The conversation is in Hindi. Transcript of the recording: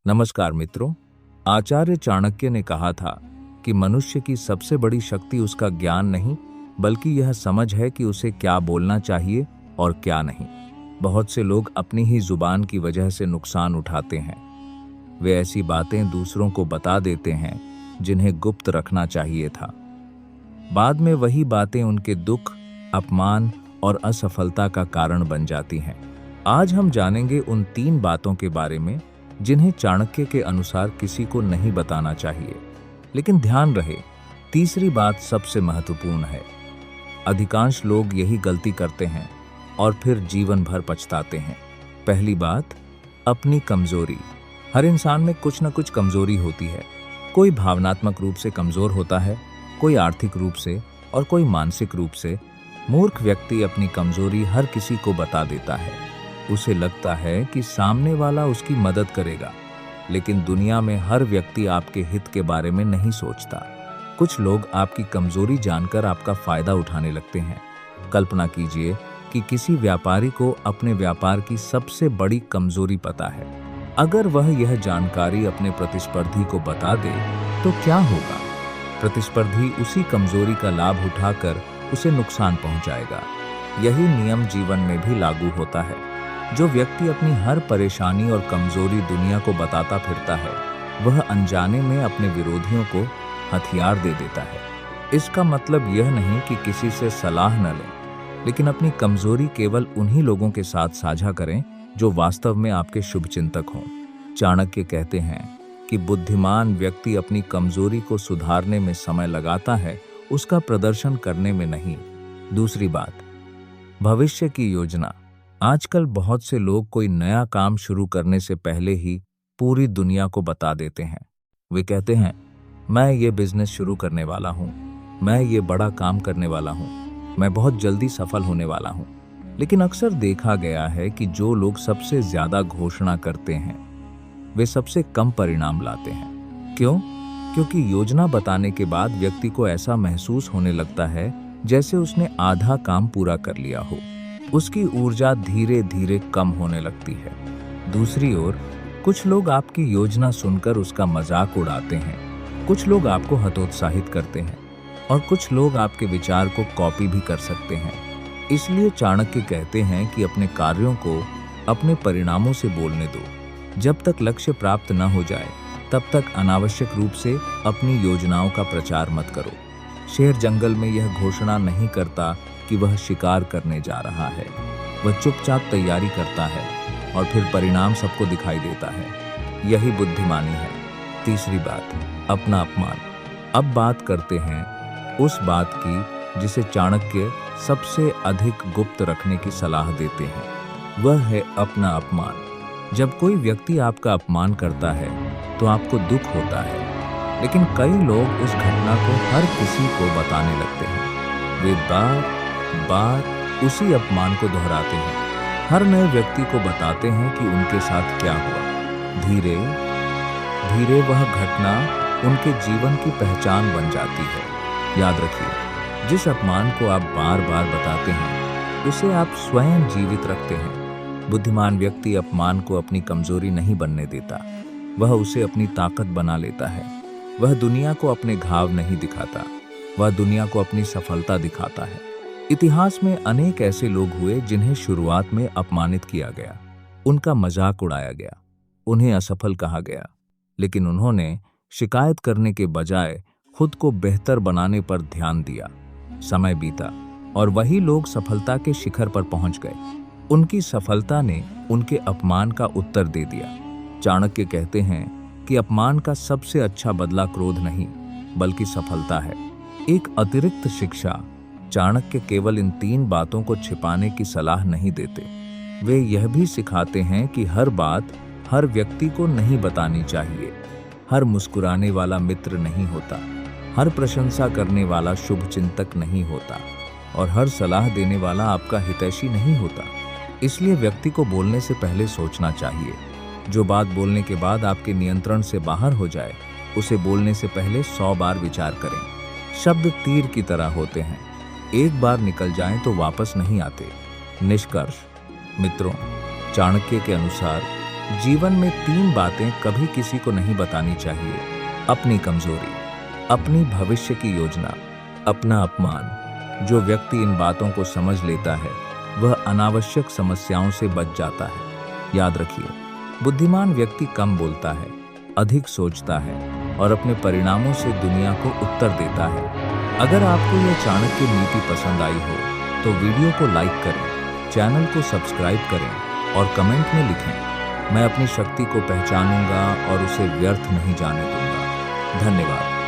नमस्कार मित्रों। आचार्य चाणक्य ने कहा था कि मनुष्य की सबसे बड़ी शक्ति उसका ज्ञान नहीं बल्कि यह समझ है कि उसे क्या बोलना चाहिए और क्या नहीं। बहुत से लोग अपनी ही जुबान की वजह से नुकसान उठाते हैं। वे ऐसी बातें दूसरों को बता देते हैं जिन्हें गुप्त रखना चाहिए था। बाद में वही बातें उनके दुख, अपमान और असफलता का कारण बन जाती हैं। आज हम जानेंगे उन 3 बातों के बारे में जिन्हें चाणक्य के अनुसार किसी को नहीं बताना चाहिए। लेकिन ध्यान रहे, तीसरी बात सबसे महत्वपूर्ण है। अधिकांश लोग यही गलती करते हैं और फिर जीवन भर पछताते हैं। पहली बात, अपनी कमजोरी। हर इंसान में कुछ न कुछ कमजोरी होती है। कोई भावनात्मक रूप से कमजोर होता है, कोई आर्थिक रूप से और कोई मानसिक रूप से। मूर्ख व्यक्ति अपनी कमजोरी हर किसी को बता देता है। उसे लगता है कि सामने वाला उसकी मदद करेगा, लेकिन दुनिया में हर व्यक्ति आपके हित के बारे में नहीं सोचता। कुछ लोग आपकी कमजोरी जानकर आपका फायदा उठाने लगते हैं। कल्पना कीजिए कि किसी व्यापारी को अपने व्यापार की सबसे बड़ी कमजोरी पता है। अगर वह यह जानकारी अपने प्रतिस्पर्धी को बता दे तो क्या होगा? प्रतिस्पर्धी उसी कमजोरी का लाभ उठाकर उसे नुकसान पहुंचाएगा। यही नियम जीवन में भी लागू होता है। जो व्यक्ति अपनी हर परेशानी और कमजोरी दुनिया को बताता फिरता है, वह अनजाने में अपने विरोधियों को हथियार दे देता है। इसका मतलब यह नहीं कि किसी से सलाह न लें, लेकिन अपनी कमजोरी केवल उन्हीं लोगों के साथ साझा करें जो वास्तव में आपके शुभचिंतक हों। चाणक्य कहते हैं कि बुद्धिमान व्यक्ति अपनी कमजोरी को सुधारने में समय लगाता है, उसका प्रदर्शन करने में नहीं। दूसरी बात, भविष्य की योजना। आजकल बहुत से लोग कोई नया काम शुरू करने से पहले ही पूरी दुनिया को बता देते हैं। वे कहते हैं, मैं ये बिजनेस शुरू करने वाला हूँ, मैं ये बड़ा काम करने वाला हूँ, मैं बहुत जल्दी सफल होने वाला हूँ। लेकिन अक्सर देखा गया है कि जो लोग सबसे ज्यादा घोषणा करते हैं वे सबसे कम परिणाम लाते हैं। क्यों? क्योंकि योजना बताने के बाद व्यक्ति को ऐसा महसूस होने लगता है जैसे उसने आधा काम पूरा कर लिया हो। उसकी ऊर्जा धीरे धीरे कम होने लगती है। दूसरी ओर, कुछ लोग आपकी योजना सुनकर उसका मजाक उड़ाते हैं। कुछ लोग आपको हतोत्साहित करते हैं और कुछ लोग आपके विचार को कॉपी भी कर सकते हैं। इसलिए चाणक्य कहते हैं कि अपने कार्यों को अपने परिणामों से बोलने दो। जब तक लक्ष्य प्राप्त न हो जाए तब तक अनावश्यक रूप से अपनी योजनाओं का प्रचार मत करो। शेर जंगल में यह घोषणा नहीं करता कि वह शिकार करने जा रहा है। वह चुपचाप तैयारी करता है और फिर परिणाम सबको दिखाई देता है। यही बुद्धिमानी है। तीसरी बात, अपना अपमान। अब बात करते हैं उस बात की जिसे चाणक्य सबसे अधिक गुप्त रखने की सलाह देते हैं। वह है अपना अपमान। जब कोई व्यक्ति आपका अपमान करता है तो आपको दुख होता है, लेकिन कई लोग उस घटना को हर किसी को बताने लगते हैं। वे बार बार उसी अपमान को दोहराते हैं। हर नए व्यक्ति को बताते हैं कि उनके साथ क्या हुआ। धीरे धीरे वह घटना उनके जीवन की पहचान बन जाती है। याद रखिए, जिस अपमान को आप बार बार बताते हैं उसे आप स्वयं जीवित रखते हैं। बुद्धिमान व्यक्ति अपमान को अपनी कमजोरी नहीं बनने देता, वह उसे अपनी ताकत बना लेता है। वह दुनिया को अपने घाव नहीं दिखाता, वह दुनिया को अपनी सफलता दिखाता है। इतिहास में अनेक ऐसे लोग हुए जिन्हें शुरुआत में अपमानित किया गया, उनका मजाक उड़ाया गया, उन्हें असफल कहा गया, लेकिन उन्होंने शिकायत करने के बजाय खुद को बेहतर बनाने पर ध्यान दिया। समय बीता और वही लोग सफलता के शिखर पर पहुंच गए। उनकी सफलता ने उनके अपमान का उत्तर दे दिया। चाणक्य कहते हैं कि अपमान का सबसे अच्छा बदला क्रोध नहीं बल्कि सफलता है। एक अतिरिक्त शिक्षा, चाणक्य केवल इन 3 बातों को छिपाने की सलाह नहीं देते। वे यह भी सिखाते हैं कि हर बात हर व्यक्ति को नहीं बतानी चाहिए। हर मुस्कुराने वाला मित्र नहीं होता, हर प्रशंसा करने वाला शुभचिंतक नहीं होता और हर सलाह देने वाला आपका हितैषी नहीं होता। इसलिए व्यक्ति को बोलने से पहले सोचना चाहिए। जो बात बोलने के बाद आपके नियंत्रण से बाहर हो जाए, उसे बोलने से पहले 100 बार विचार करें। शब्द तीर की तरह होते हैं, एक बार निकल जाएं तो वापस नहीं आते। निष्कर्ष, मित्रों, चाणक्य के अनुसार जीवन में 3 बातें कभी किसी को नहीं बतानी चाहिए: अपनी कमजोरी, अपनी भविष्य की योजना, अपना अपमान। जो व्यक्ति इन बातों को समझ लेता है वह अनावश्यक समस्याओं से बच जाता है। याद रखिए, बुद्धिमान व्यक्ति कम बोलता है, अधिक सोचता है और अपने परिणामों से दुनिया को उत्तर देता है। अगर आपको यह चाणक्य नीति पसंद आई हो तो वीडियो को लाइक करें, चैनल को सब्सक्राइब करें और कमेंट में लिखें। मैं अपनी शक्ति को पहचानूंगा और उसे व्यर्थ नहीं जाने दूंगा। धन्यवाद।